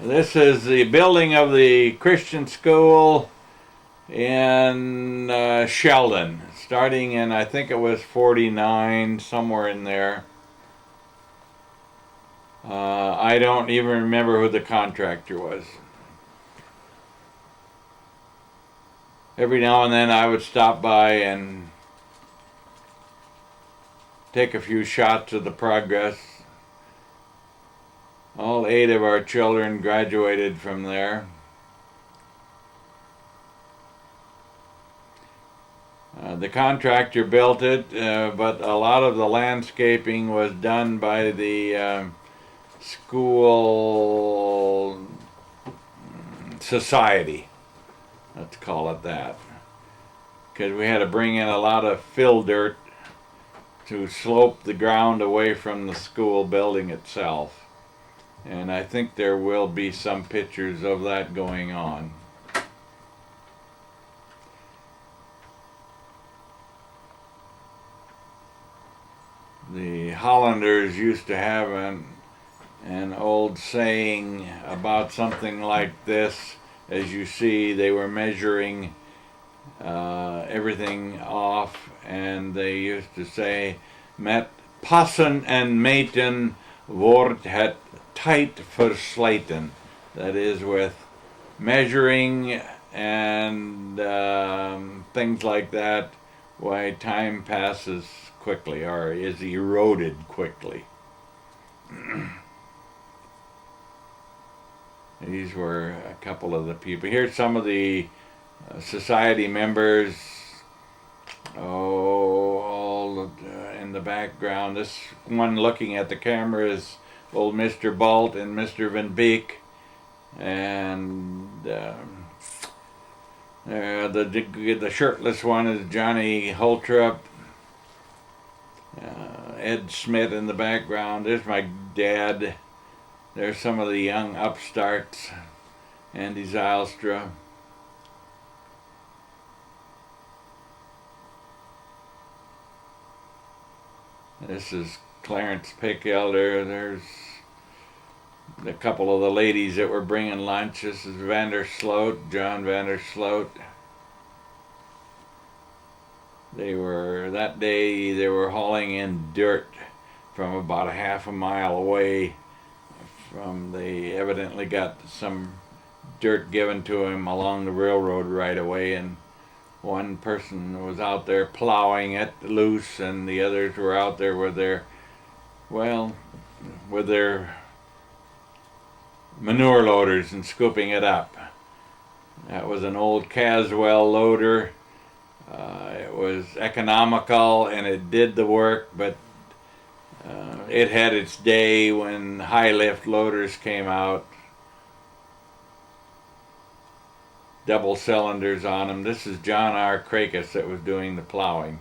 This is the building of the Christian school in Sheldon, starting in, I think it was 49, somewhere in there. I don't even remember who the contractor was. Every now and then I would stop by and take a few shots of the progress. All 8 of our children graduated from there. The contractor built it, but a lot of the landscaping was done by the school society, let's call it that, because we had to bring in a lot of fill dirt to slope the ground away from the school building itself. And I think there will be some pictures of that going on. The Hollanders used to have an old saying about something like this. As you see, they were measuring everything off, and they used to say, "Met passen en meten wordt het tijd versleten." That is, with measuring and things like that, why time passes quickly, or is eroded quickly. These were a couple of the people. Here's some of the society members, all in the background. This one looking at the camera is old Mr. Balt and Mr. Van Beek, and the shirtless one is Johnny Holtrup. Ed Smith in the background. There's my dad. There's some of the young upstarts. Andy Zylstra. This is Clarence Pickelder. There's a couple of the ladies that were bringing lunch. This is Vandersloot, John Vandersloot. That day they were hauling in dirt from about a half a mile away. They evidently got some dirt given to him along the railroad right away, and one person was out there plowing it loose, and the others were out there with their manure loaders and scooping it up. That was an old Caswell loader. It was economical and it did the work, but it had its day when high lift loaders came out. Double cylinders on them. This is John R. Krakus that was doing the plowing.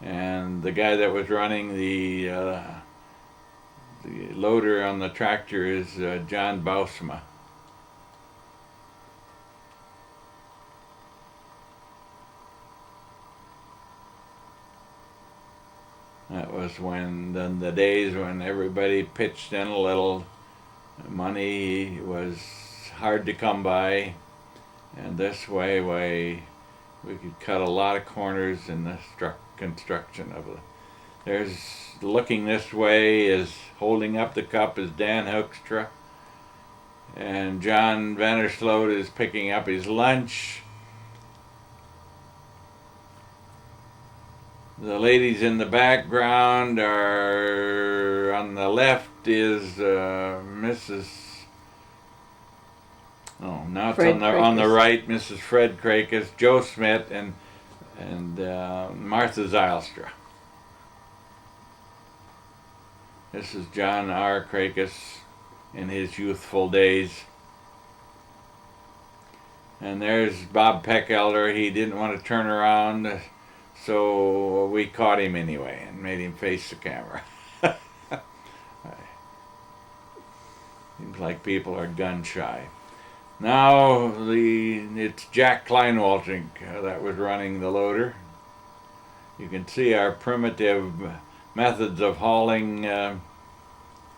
And the guy that was running the loader on the tractor is John Bausma. That was when the days when everybody pitched in a little. Money was hard to come by, and this way we could cut a lot of corners in the construction of it. There's looking this way is holding up the cup is Dan Hoekstra, and John Vandersloot is picking up his lunch. The ladies in the background are, on the left is Mrs. Oh, now it's on the right, Mrs. Fred Krakus, Joe Smith, and Martha Zylstra. This is John R. Krakus in his youthful days. And there's Bob Peckelder. He didn't want to turn around, so we caught him anyway and made him face the camera. Seems like people are gun shy. Now it's Jack Kleinwalchink that was running the loader. You can see our primitive methods of hauling the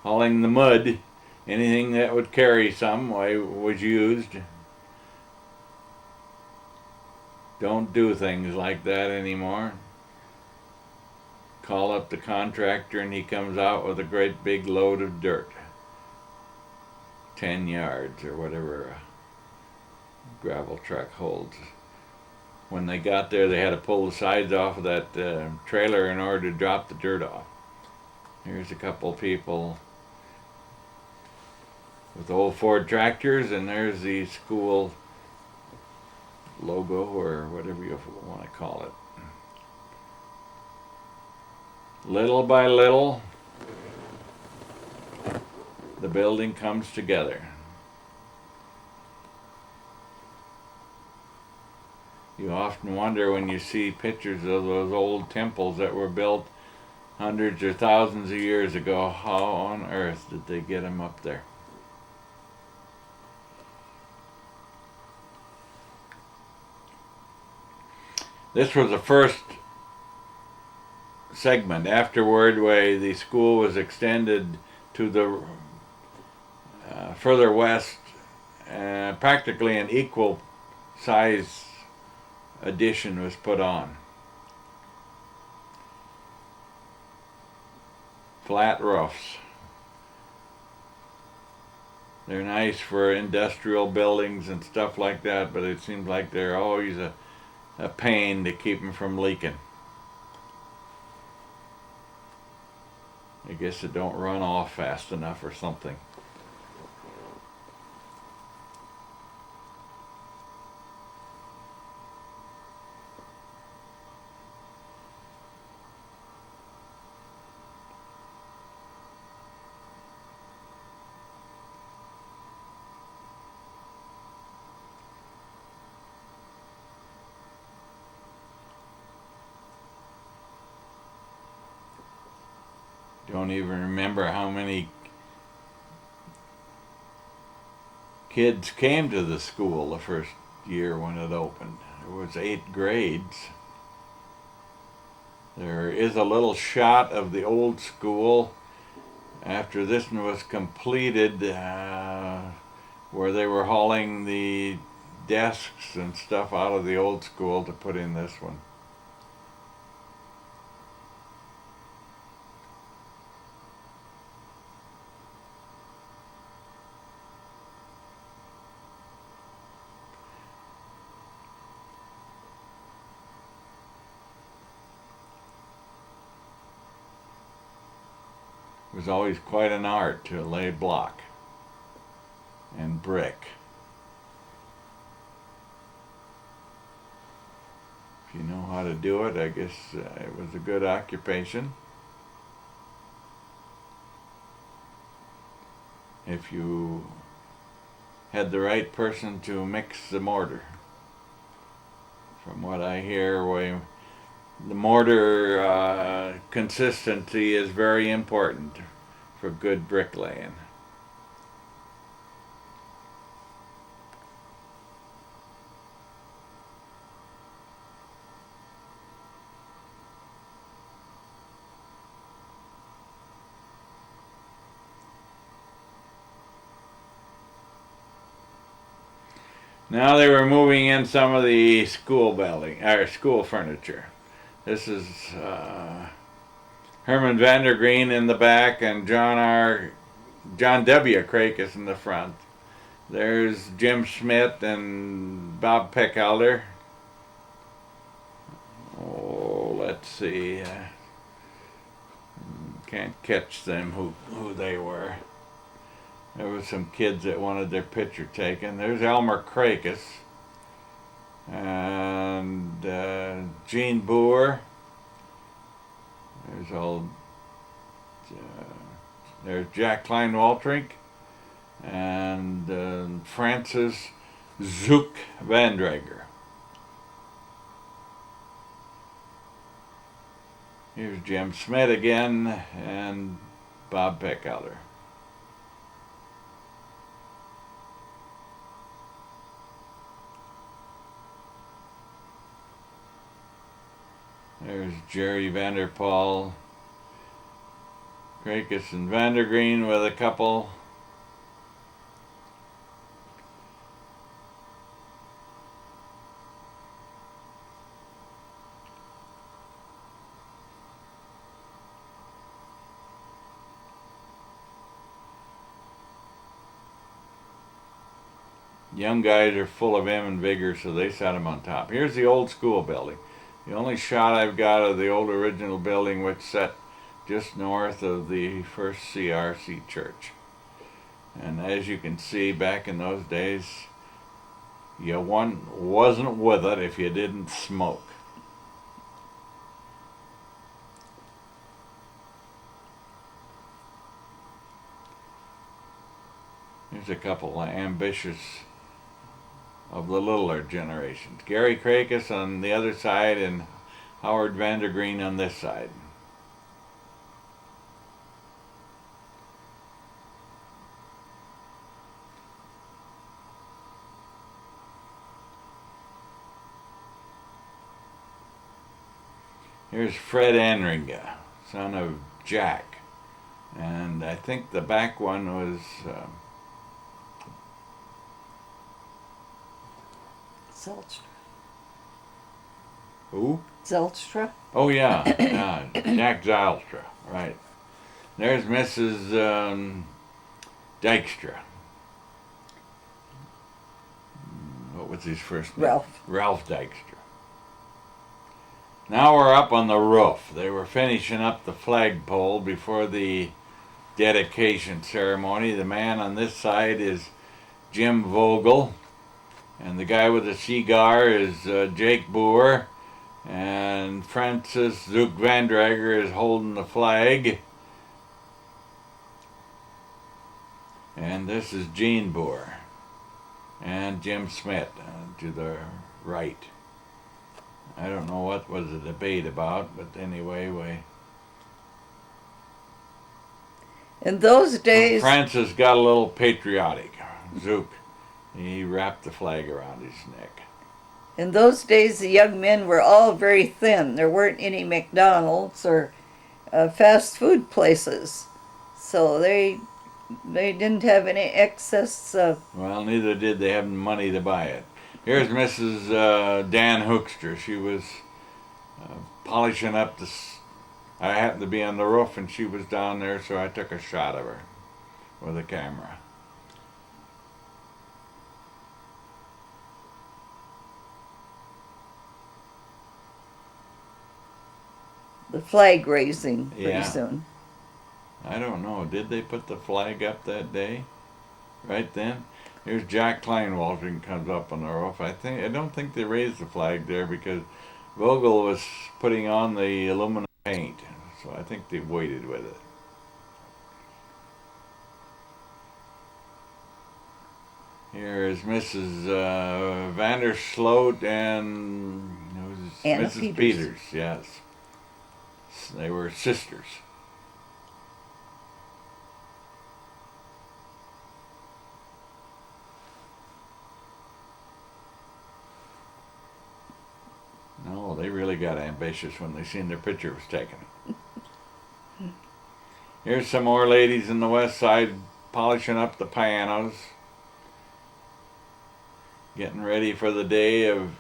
mud anything that would carry some was used. Don't do things like that anymore. Call up the contractor and he comes out with a great big load of dirt. 10 yards or whatever a gravel truck holds. When they got there, they had to pull the sides off of that trailer in order to drop the dirt off. Here's a couple people with old Ford tractors, and there's the school logo or whatever you want to call it. Little by little, the building comes together. You often wonder when you see pictures of those old temples that were built hundreds or thousands of years ago, how on earth did they get them up there? This was the first segment. Afterward, where the school was extended to the further west, practically an equal size addition was put on. Flat roofs. They're nice for industrial buildings and stuff like that, but it seems like they're always a pain to keep them from leaking. I guess it don't run off fast enough or something. Don't even remember how many kids came to the school the first year when it opened. There was 8 grades. There is a little shot of the old school after this one was completed, where they were hauling the desks and stuff out of the old school to put in this one. It was always quite an art to lay block and brick. If you know how to do it, I guess it was a good occupation. If you had the right person to mix the mortar. From what I hear, the mortar consistency is very important for good bricklaying. Now they were moving in some of the school school furniture. This is Herman Vandergreen in the back and John W. Krakis in the front. There's Jim Schmidt and Bob Peckelder. Oh, let's see. Can't catch them who they were. There was some kids that wanted their picture taken. There's Elmer Krakis and Gene Boer. There's Jack Klein-Waltrink and Francis Zook Vandrager. Here's Jim Smith again and Bob Peckelder. There's Jerry Vanderpool, Krakis and Vandergreen with a couple Young guys are full of vim and vigor, so they set him on top. Here's the old school building. The only shot I've got of the old original building, which set just north of the first CRC church. And as you can see, back in those days, you wasn't with it if you didn't smoke. Here's a couple of ambitious of the littler generations. Gary Cracus on the other side and Howard Vandergreen on this side. Here's Fred Anringa, son of Jack. And I think the back one was Zelstra. who? Zelstra. Oh yeah, Jack Zylstra, right. There's Mrs. Dykstra. What was his first name? Ralph Dykstra. Now we're up on the roof. They were finishing up the flagpole before the dedication ceremony. The man on this side is Jim Vogel, and the guy with the cigar is Jake Boer, and Francis Zook Vandrager is holding the flag. And this is Gene Boer and Jim Smith to the right. I don't know what was the debate about, but anyway, In those days, Francis got a little patriotic. Zook, he wrapped the flag around his neck. in those days, the young men were all very thin. There weren't any McDonald's or fast food places, so they didn't have any excess. Well, neither did they have money to buy it. Here's Mrs. Dan Hoekstra. She was polishing up the. I happened to be on the roof and she was down there, so I took a shot of her with a camera. The flag raising pretty Yeah. soon. I don't know. Did they put the flag up that day? Right then? Here's Jack Kleinwaldron comes up on the roof. I don't think they raised the flag there because Vogel was putting on the aluminum paint, so I think they waited with it. Here is Mrs. Vandersloot and Anna Mrs. Peters. Yes. They were sisters. No, they really got ambitious when they seen their picture was taken. Here's some more ladies in the west side polishing up the pianos, getting ready for the day of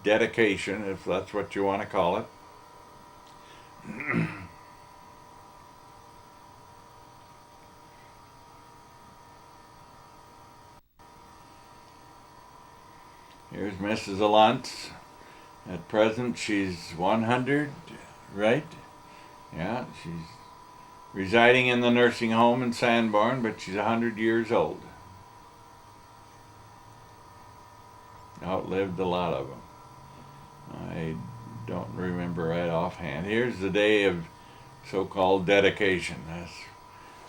dedication, if that's what you want to call it. Here's Mrs. Alantz. At present, she's 100, right? Yeah, she's residing in the nursing home in Sanborn, but she's 100 years old. Outlived a lot of them. I don't remember right offhand. Here's the day of so-called dedication. That's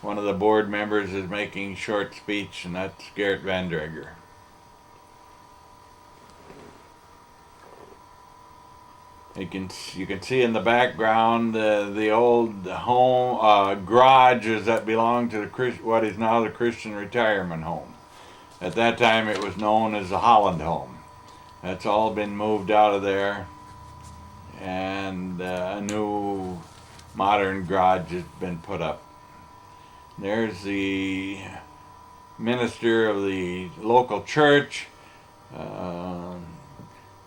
one of the board members is making a short speech, and that's Gerrit Vandrager. You can see in the background the old home garages that belonged to what is now the Christian Retirement Home. At that time, it was known as the Holland Home. That's all been moved out of there, and a new modern garage has been put up. There's the minister of the local church.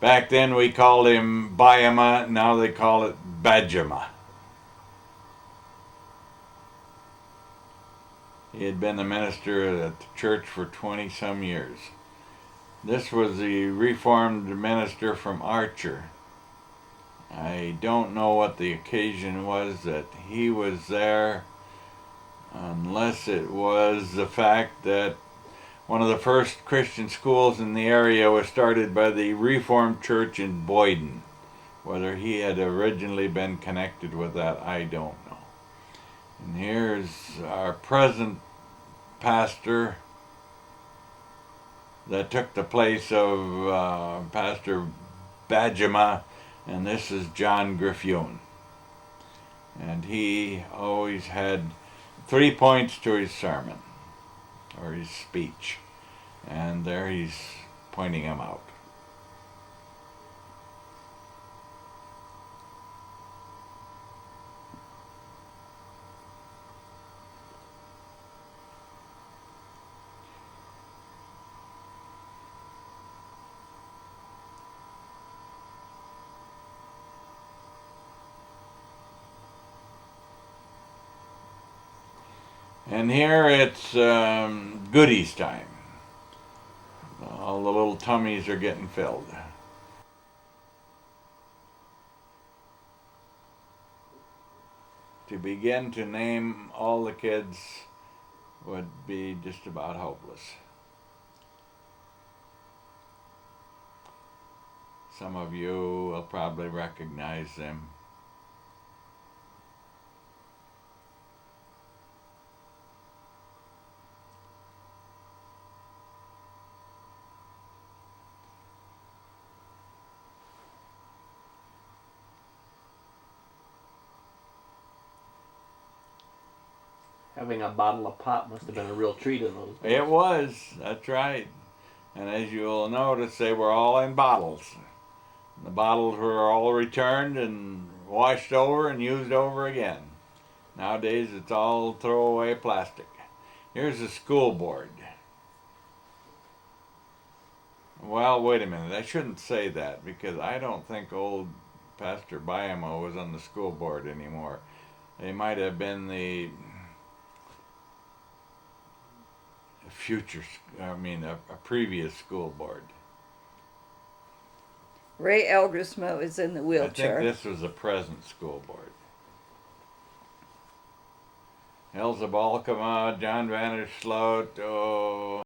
Back then we called him Bayama, now they call it Bajama. He had been the minister at the church for 20 some years. This was the Reformed minister from Archer. I don't know what the occasion was that he was there, unless it was the fact that one of the first Christian schools in the area was started by the Reformed Church in Boyden. Whether he had originally been connected with that, I don't know. And here's our present pastor that took the place of Pastor Bajema, and this is John Griffune. And he always had 3 points to his sermon, or his speech, and there he's pointing them out. And here it's goodies time. All the little tummies are getting filled. To begin to name all the kids would be just about hopeless. Some of you will probably recognize them. Having a bottle of pop must have been a real treat in those days. It was, that's right. And as you'll notice, they were all in bottles. The bottles were all returned and washed over and used over again. Nowadays it's all throwaway plastic. Here's the school board. Well, wait a minute, I shouldn't say that because I don't think old Pastor Biamo was on the school board anymore. They might have been the a previous school board. Ray Elgersma was in the wheelchair. I think this was the present school board. Elza Balkema, John Vandersloot,